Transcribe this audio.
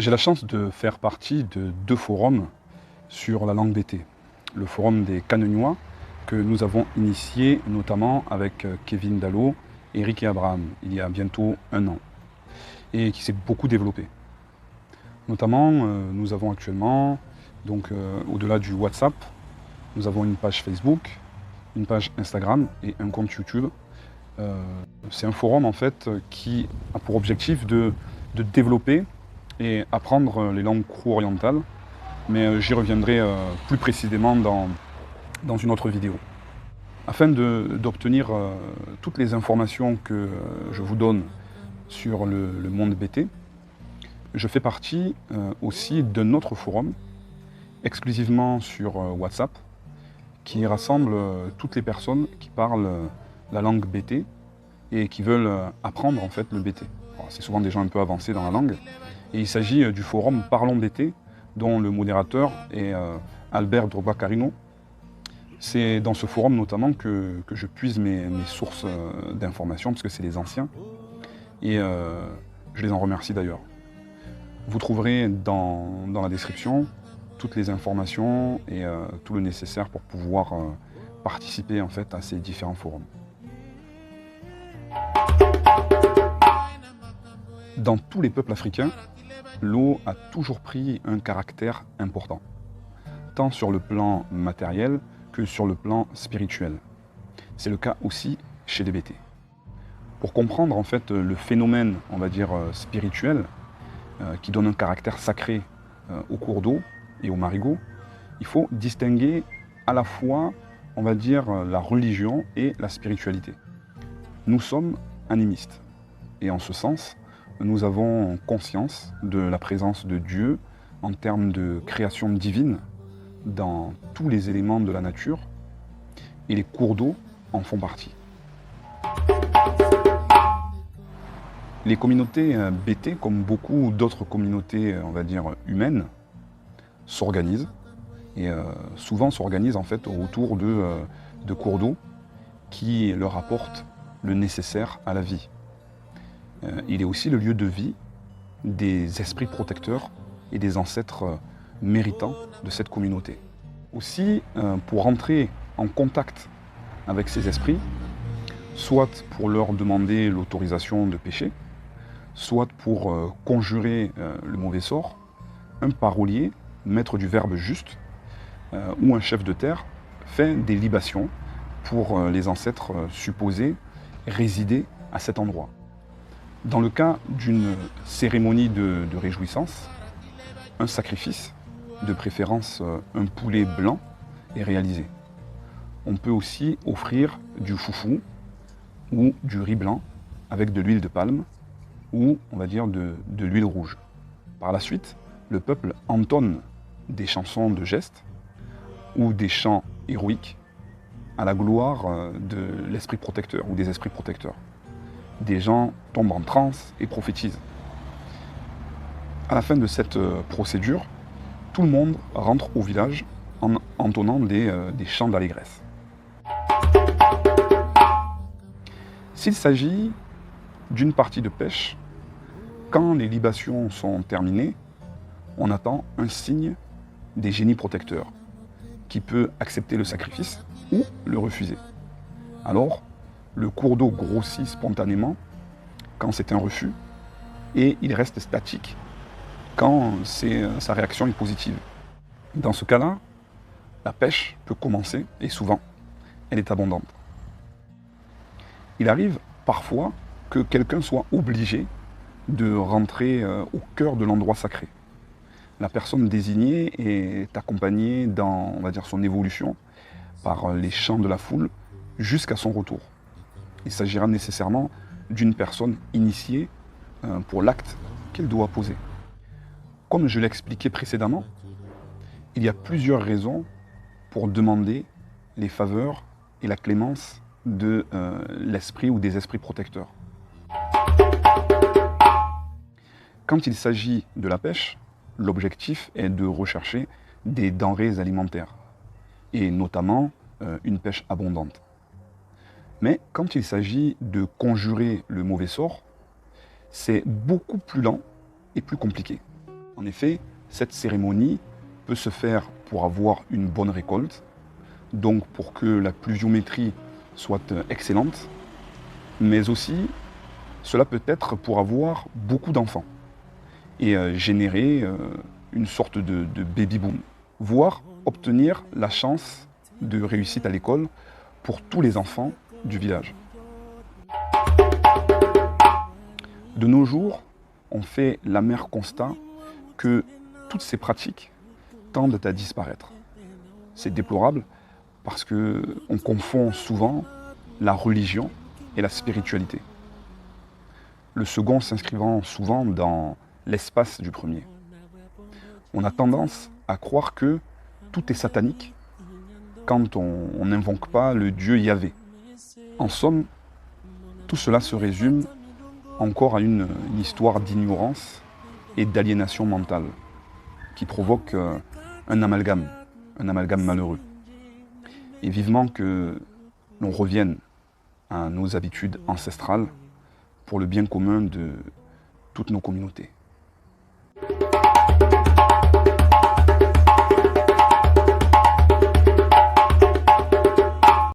J'ai la chance de faire partie de 2 forums sur la langue BT. Le forum des Cannegnois, que nous avons initié notamment avec Kevin Dallot et Ricky Abraham, il y a bientôt 1 an, et qui s'est beaucoup développé. Notamment, nous avons actuellement, au-delà du WhatsApp, nous avons une page Facebook, une page Instagram et un compte YouTube. C'est un forum en fait qui a pour objectif de développer et apprendre les langues krou-orientales, mais j'y reviendrai plus précisément dans une autre vidéo. Afin d'obtenir toutes les informations que je vous donne sur le monde BT, je fais partie aussi d'un autre forum, exclusivement sur WhatsApp, qui rassemble toutes les personnes qui parlent la langue BT et qui veulent apprendre en fait le BT. C'est souvent des gens un peu avancés dans la langue. Et il s'agit du forum Parlons BT, dont le modérateur est Albert Drogba-Carino. C'est dans ce forum notamment que je puise mes sources d'informations, parce que c'est les anciens. Et je les en remercie d'ailleurs. Vous trouverez dans la description toutes les informations et tout le nécessaire pour pouvoir participer en fait à ces différents forums. Dans tous les peuples africains, l'eau a toujours pris un caractère important, tant sur le plan matériel que sur le plan spirituel. C'est le cas aussi chez les BT. Pour comprendre en fait le phénomène, on va dire spirituel, qui donne un caractère sacré au cours d'eau et aux marigots, il faut distinguer à la fois, on va dire, la religion et la spiritualité. Nous sommes animistes, et en ce sens, nous avons conscience de la présence de Dieu en termes de création divine dans tous les éléments de la nature, et les cours d'eau en font partie. Les communautés BT, comme beaucoup d'autres communautés, on va dire, humaines, s'organisent, et souvent s'organisent en fait autour de cours d'eau qui leur apportent le nécessaire à la vie. Il est aussi le lieu de vie des esprits protecteurs et des ancêtres méritants de cette communauté. Aussi, pour entrer en contact avec ces esprits, soit pour leur demander l'autorisation de pécher, soit pour conjurer le mauvais sort, un parolier, maître du verbe juste, ou un chef de terre, fait des libations pour les ancêtres supposés résider à cet endroit. Dans le cas d'une cérémonie de réjouissance, un sacrifice, de préférence un poulet blanc, est réalisé. On peut aussi offrir du foufou ou du riz blanc avec de l'huile de palme ou, on va dire, de l'huile rouge. Par la suite, le peuple entonne des chansons de gestes ou des chants héroïques à la gloire de l'esprit protecteur ou des esprits protecteurs. Des gens tombent en transe et prophétisent. À la fin de cette procédure, tout le monde rentre au village en entonnant des chants d'allégresse. S'il s'agit d'une partie de pêche, quand les libations sont terminées, on attend un signe des génies protecteurs, qui peut accepter le sacrifice ou le refuser. Alors, le cours d'eau grossit spontanément quand c'est un refus, et il reste statique quand sa réaction est positive. Dans ce cas-là, la pêche peut commencer, et souvent, elle est abondante. Il arrive parfois que quelqu'un soit obligé de rentrer au cœur de l'endroit sacré. La personne désignée est accompagnée dans, on va dire, son évolution par les chants de la foule jusqu'à son retour. Il s'agira nécessairement d'une personne initiée pour l'acte qu'elle doit poser. Comme je l'ai expliqué précédemment, il y a plusieurs raisons pour demander les faveurs et la clémence de l'esprit ou des esprits protecteurs. Quand il s'agit de la pêche, l'objectif est de rechercher des denrées alimentaires, et notamment une pêche abondante. Mais quand il s'agit de conjurer le mauvais sort, c'est beaucoup plus lent et plus compliqué. En effet, cette cérémonie peut se faire pour avoir une bonne récolte, donc pour que la pluviométrie soit excellente, mais aussi cela peut être pour avoir beaucoup d'enfants et générer une sorte de baby-boom, voire obtenir la chance de réussite à l'école pour tous les enfants du village. De nos jours, on fait l'amer constat que toutes ces pratiques tendent à disparaître. C'est déplorable parce qu'on confond souvent la religion et la spiritualité. Le second s'inscrivant souvent dans l'espace du premier. On a tendance à croire que tout est satanique quand on n'invoque pas le Dieu Yahvé. En somme, tout cela se résume encore à une histoire d'ignorance et d'aliénation mentale qui provoque un amalgame malheureux. Et vivement que l'on revienne à nos habitudes ancestrales pour le bien commun de toutes nos communautés.